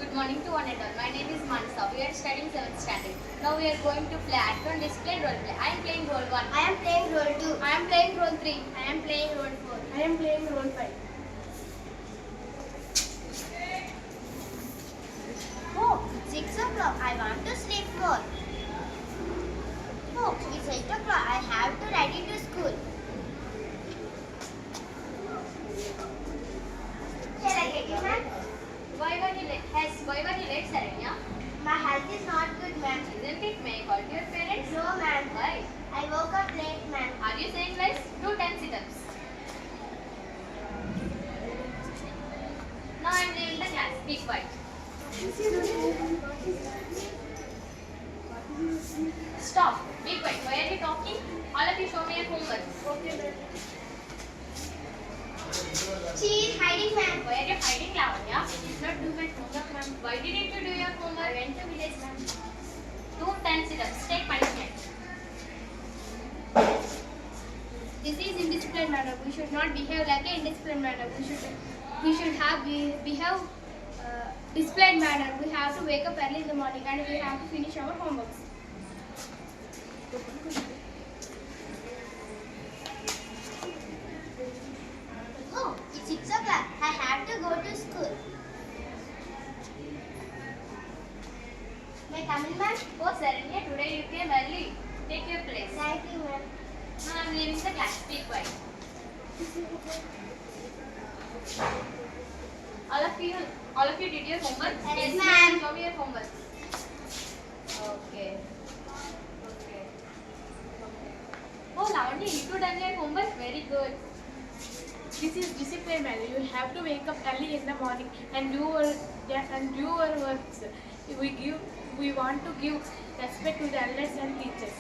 Good morning to one and all. My name is Mansa. We are studying 7th standard. Now we are going to play actor display role play. I am playing role 1. I am playing role 2. I am playing role 3. I am playing role 4. I am playing role 5. Oh, 6 o'clock. I want to sleep more. Oh, it's 8 o'clock. I have to ready to school. Shall I get you, ma'am? Why were you late? Why were you late, Saranya? My health is not good, ma'am. Isn't it? May I call to your parents? No, ma'am. Why? I woke up late, ma'am. Are you saying lies? Do 10 sit-ups. Now I am leaving the class. Be quiet. Stop. Be quiet. Why are you talking? All of you show me your homework. Okay, ma'am. She is hiding, ma'am. Why are you hiding, Lavanya? Did not do my homework, ma'am. Why didn't you do your I homework? went to village, ma'am. Do 10 sit-ups. Take punishment. This is indisciplined manner. We should not behave like an indisciplined manner. We should have behave disciplined manner. We have to wake up early in the morning and we have to finish our homeworks. Oh, it's 6 o'clock. I have to go to school. May I come in, ma'am? Oh, Saranya, today you came early. Take your place. Thank you, ma'am. Now I am leaving the class. Be quiet. All of you did your homework? Yes, ma'am. Show me your homework. Okay. Oh, Lavanya, you too done your homework? Very good. This is disciplined manner. You have to wake up early in the morning and do your works. We want to give respect to the elders and teachers.